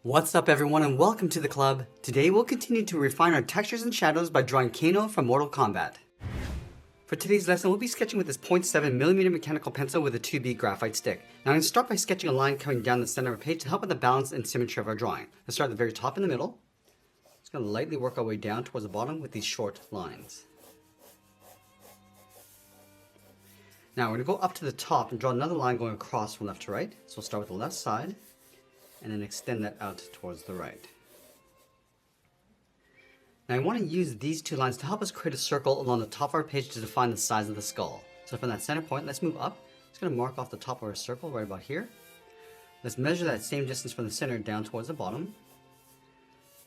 What's up everyone and welcome to the club. Today we'll continue to refine our textures and shadows by drawing Kano from Mortal Kombat. For today's lesson we'll be sketching with this 0.7mm mechanical pencil with a 2B graphite stick. Now I'm going to start by sketching a line coming down the center of our page to help with the balance and symmetry of our drawing. Let's start at the very top in the middle. Just going to lightly work our way down towards the bottom with these short lines. Now we're going to go up to the top and draw another line going across from left to right. So we'll start with the left side and then extend that out towards the right. Now I want to use these two lines to help us create a circle along the top of our page to define the size of the skull. So from that center point, let's move up. Just going to mark off the top of our circle right about here. Let's measure that same distance from the center down towards the bottom.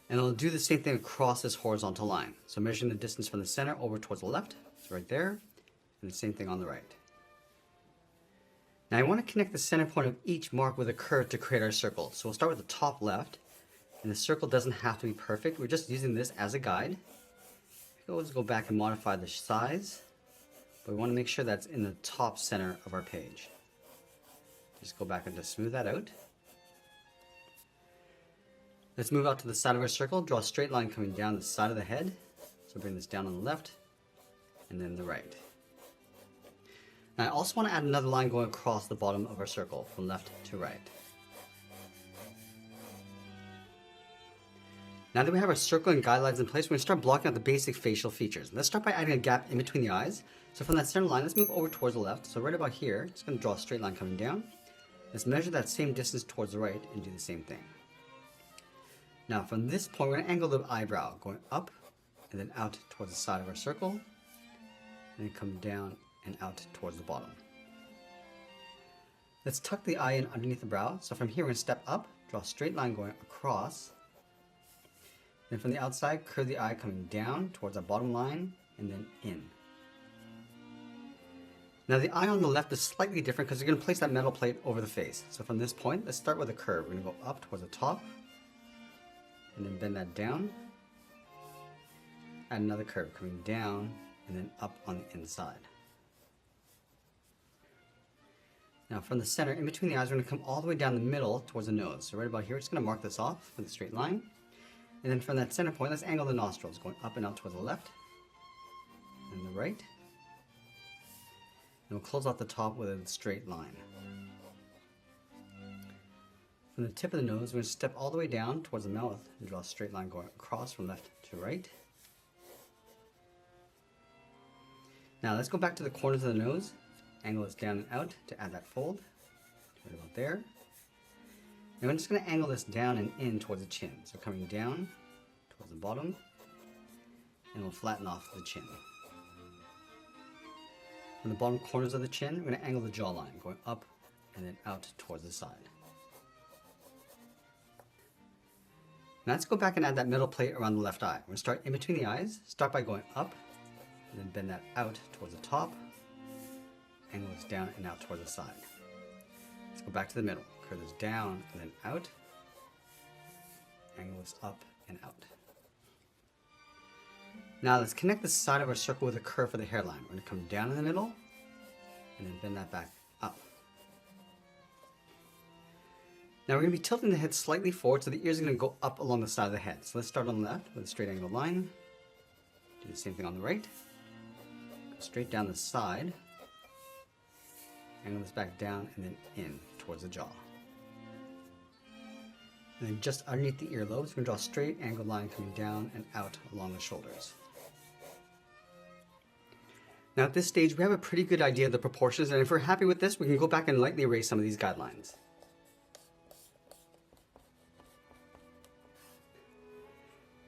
And I'll do the same thing across this horizontal line. So measuring the distance from the center over towards the left, it's right there, and the same thing on the right. Now I want to connect the center point of each mark with a curve to create our circle. So we'll start with the top left, and the circle doesn't have to be perfect. We're just using this as a guide. We'll just go back and modify the size, but we want to make sure that's in the top center of our page. Just go back and just smooth that out. Let's move out to the side of our circle, draw a straight line coming down the side of the head. So bring this down on the left, and then the right. Now I also want to add another line going across the bottom of our circle from left to right. Now that we have our circle and guidelines in place, we're going to start blocking out the basic facial features. Let's start by adding a gap in between the eyes. So from that center line, let's move over towards the left. So right about here, just going to draw a straight line coming down. Let's measure that same distance towards the right and do the same thing. Now from this point, we're going to angle the eyebrow, going up and then out towards the side of our circle, and then come down and out towards the bottom. Let's tuck the eye in underneath the brow. So from here we're going to step up, draw a straight line going across. Then from the outside, curve the eye coming down towards our bottom line and then in. Now the eye on the left is slightly different because you're going to place that metal plate over the face. So from this point, let's start with a curve. We're going to go up towards the top and then bend that down. Add another curve coming down and then up on the inside. Now from the center, in between the eyes, we're going to come all the way down the middle towards the nose. So right about here, we're just going to mark this off with a straight line. And then from that center point, let's angle the nostrils, going up and out towards the left and the right. And we'll close off the top with a straight line. From the tip of the nose, we're going to step all the way down towards the mouth and draw a straight line going across from left to right. Now let's go back to the corners of the nose. Angle this down and out to add that fold, right about there. And I'm just going to angle this down and in towards the chin. So coming down towards the bottom, and we'll flatten off the chin. From the bottom corners of the chin, we're going to angle the jawline, going up and then out towards the side. Now let's go back and add that middle plate around the left eye. We're going to start in between the eyes, start by going up, and then bend that out towards the top. Angle this down and out towards the side. Let's go back to the middle. Curve this down and then out. Angle this up and out. Now let's connect the side of our circle with a curve for the hairline. We're going to come down in the middle and then bend that back up. Now we're going to be tilting the head slightly forward so the ears are going to go up along the side of the head. So let's start on the left with a straight angle line. Do the same thing on the right. Go straight down the side. Angle this back down and then in towards the jaw. And then just underneath the earlobes, we're going to draw a straight angled line coming down and out along the shoulders. Now at this stage, we have a pretty good idea of the proportions, and if we're happy with this, we can go back and lightly erase some of these guidelines.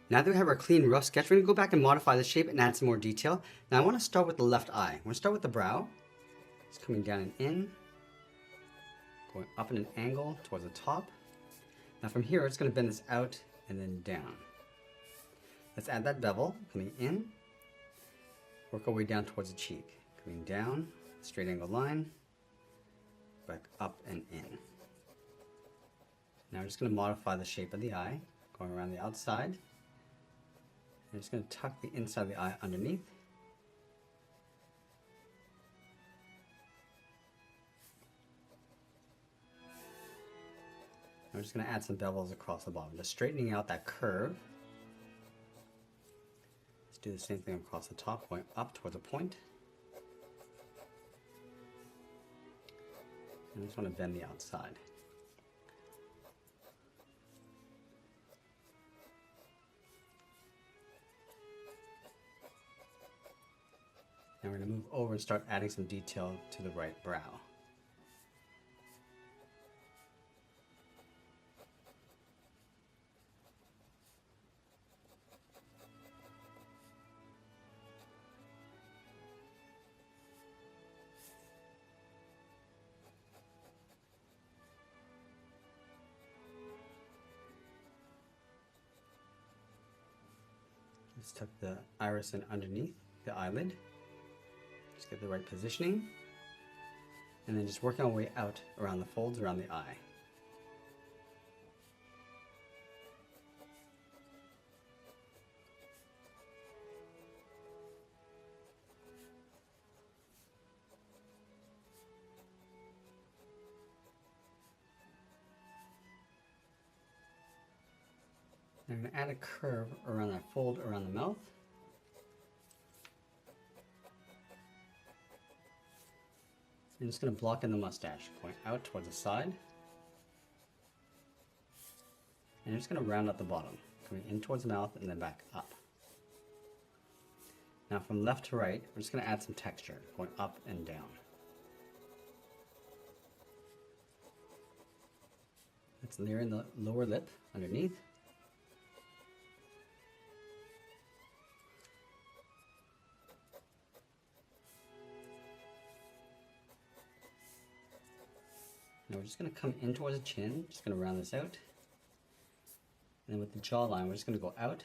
Now that we have our clean, rough sketch, we're going to go back and modify the shape and add some more detail. Now I want to start with the left eye. I'm going to start with the brow. It's coming down and in, going up in an angle towards the top. Now from here, it's going to bend this out and then down. Let's add that bevel, coming in, work our way down towards the cheek, coming down, straight angle line, back up and in. Now we're just going to modify the shape of the eye, going around the outside. I'm just going to tuck the inside of the eye underneath. I'm just going to add some bevels across the bottom, just straightening out that curve. Let's do the same thing across the top, going up towards a point. And I just want to bend the outside. Now we're going to move over and start adding some detail to the right brow. Just tuck the iris in underneath the eyelid. Just get the right positioning. And then just working our way out around the folds around the eye. I'm going to add a curve around that fold around the mouth. I'm just going to block in the mustache, going out towards the side. And I'm just going to round out the bottom, coming in towards the mouth and then back up. Now from left to right, we're just going to add some texture, going up and down. Let's layer in the lower lip underneath. Now we're just going to come in towards the chin, just going to round this out. And then with the jawline, we're just going to go out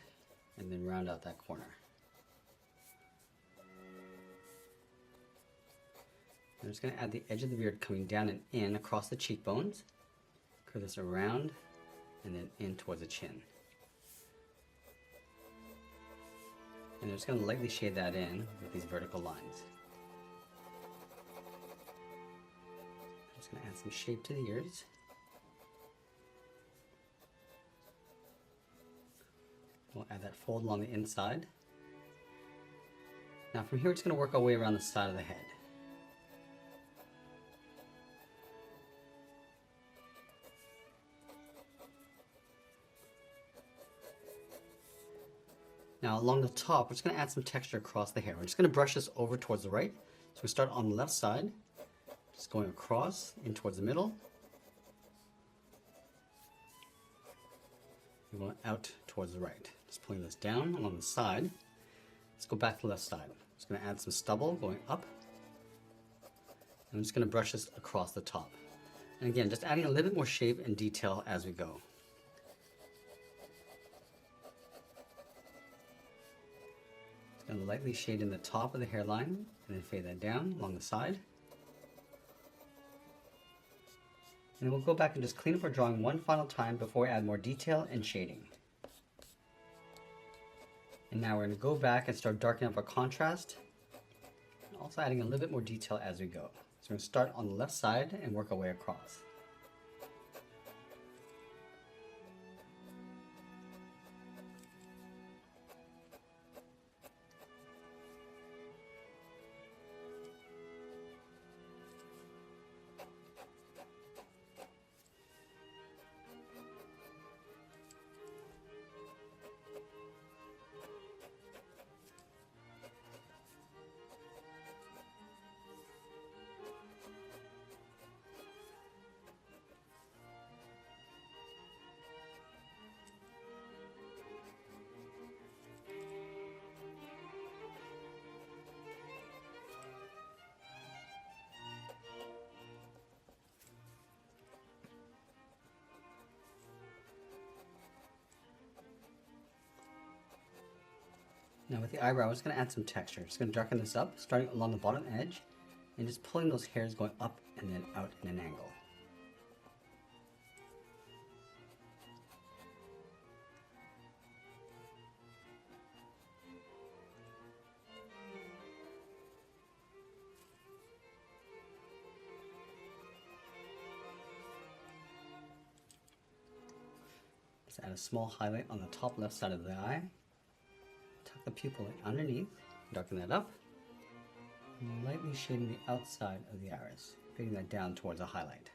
and then round out that corner. I'm just going to add the edge of the beard coming down and in across the cheekbones. Curve this around and then in towards the chin. And I'm just going to lightly shade that in with these vertical lines. Just going to add some shape to the ears. We'll add that fold along the inside. Now from here, we're just going to work our way around the side of the head. Now along the top, we're just going to add some texture across the hair. We're just going to brush this over towards the right. So we start on the left side, just going across in towards the middle. We're going out towards the right. Just pulling this down along the side. Let's go back to the left side. Just going to add some stubble going up. And I'm just going to brush this across the top. And again, just adding a little bit more shape and detail as we go. Just going to lightly shade in the top of the hairline and then fade that down along the side. And then we'll go back and just clean up our drawing one final time before we add more detail and shading. And now we're going to go back and start darkening up our contrast, and also adding a little bit more detail as we go. So we're going to start on the left side and work our way across. Now with the eyebrow, I'm just going to add some texture. Just going to darken this up, starting along the bottom edge, and just pulling those hairs going up and then out in an angle. Just add a small highlight on the top left side of the eye. Tuck the pupil underneath, darken that up, and lightly shading the outside of the iris, bringing that down towards a highlight.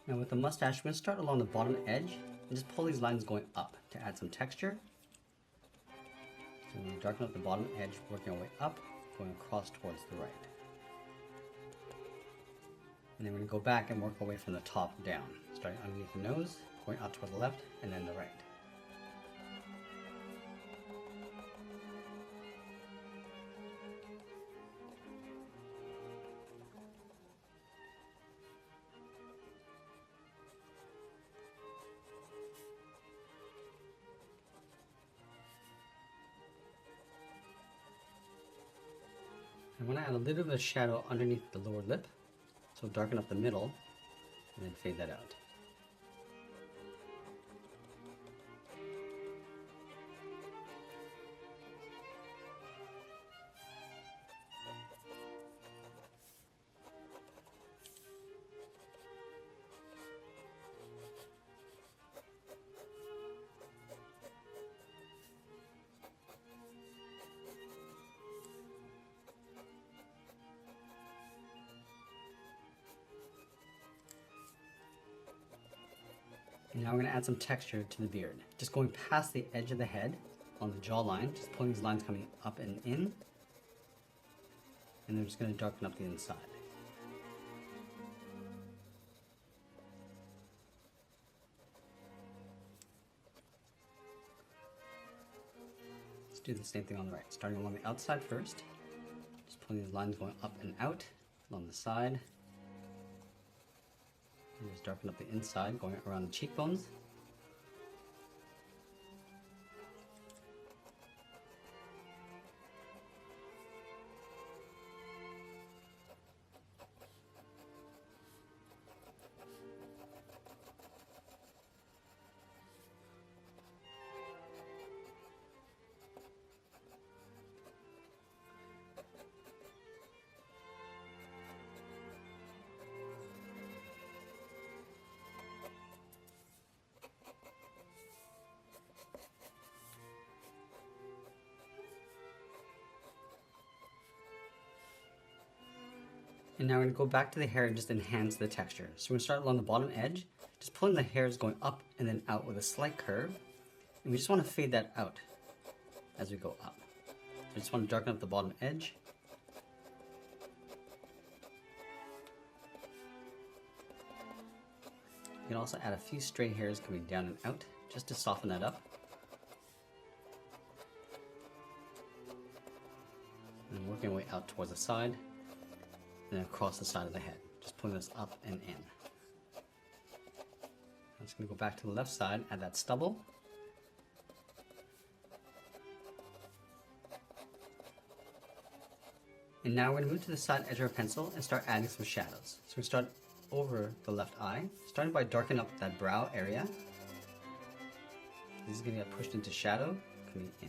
Now with the mustache, we're going to start along the bottom edge and just pull these lines going up to add some texture. So we're going to darken up the bottom edge, working our way up, going across towards the right. And then we're going to go back and work our way from the top down, starting underneath the nose, going out toward the left, and then the right. I want to add a little bit of shadow underneath the lower lip, so darken up the middle and then fade that out. And now we're going to add some texture to the beard. Just going past the edge of the head on the jawline, just pulling these lines coming up and in. And then we're just going to darken up the inside. Let's do the same thing on the right, starting along the outside first. Just pulling these lines going up and out along the side. And just darken up the inside, going around the cheekbones. And now we're going to go back to the hair and just enhance the texture. So we're going to start along the bottom edge, just pulling the hairs going up and then out with a slight curve. And we just want to fade that out as we go up. So we just want to darken up the bottom edge. You can also add a few stray hairs coming down and out just to soften that up. And working our way out towards the side. And then across the side of the head, just pulling this up and in. I'm just going to go back to the left side, add that stubble. And now we're going to move to the side edge of our pencil and start adding some shadows. So we start over the left eye, starting by darkening up that brow area. This is going to get pushed into shadow, coming in.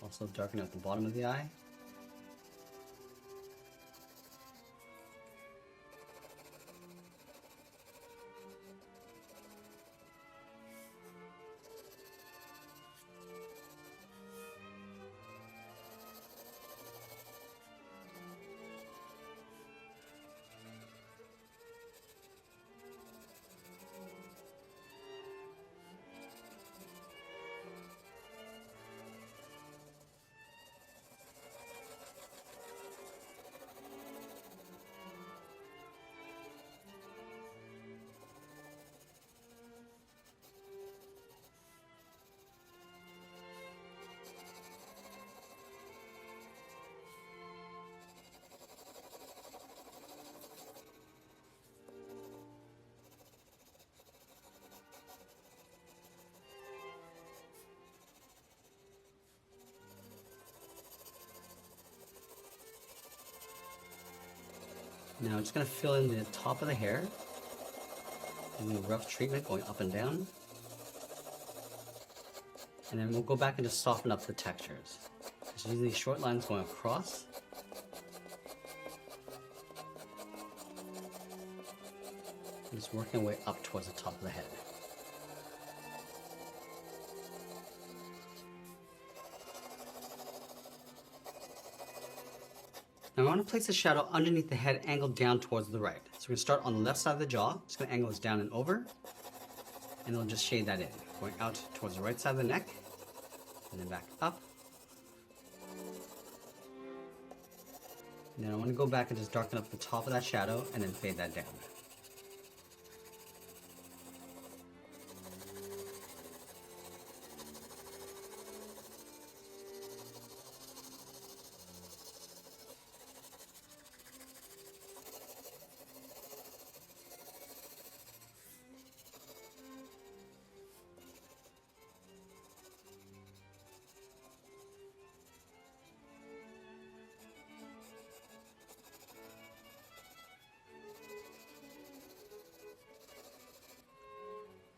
Also darken out the bottom of the eye. Now I'm just going to fill in the top of the hair. Doing a rough treatment going up and down. And then we'll go back and just soften up the textures. Just using these short lines going across. And just working our way up towards the top of the head. Now I want to place the shadow underneath the head, angled down towards the right. So we're going to start on the left side of the jaw. Just going to angle this down and over. And then we'll just shade that in. Going out towards the right side of the neck. And then back up. And then I want to go back and just darken up the top of that shadow and then fade that down.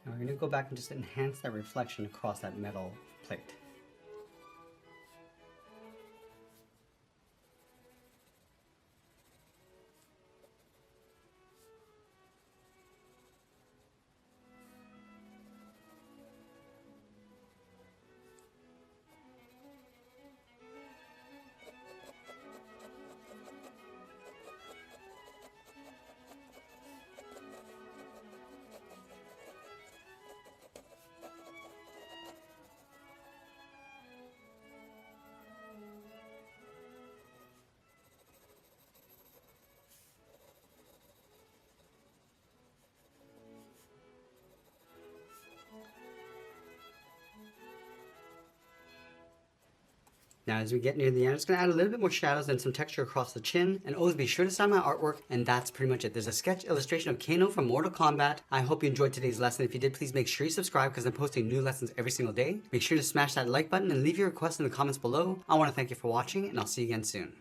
Now we're going to go back and just enhance that reflection across that metal plate. Now as we get near the end, I'm just going to add a little bit more shadows and some texture across the chin. And always be sure to sign my artwork, and that's pretty much it. There's a sketch illustration of Kano from Mortal Kombat. I hope you enjoyed today's lesson. If you did, please make sure you subscribe because I'm posting new lessons every single day. Make sure to smash that like button and leave your requests in the comments below. I want to thank you for watching, and I'll see you again soon.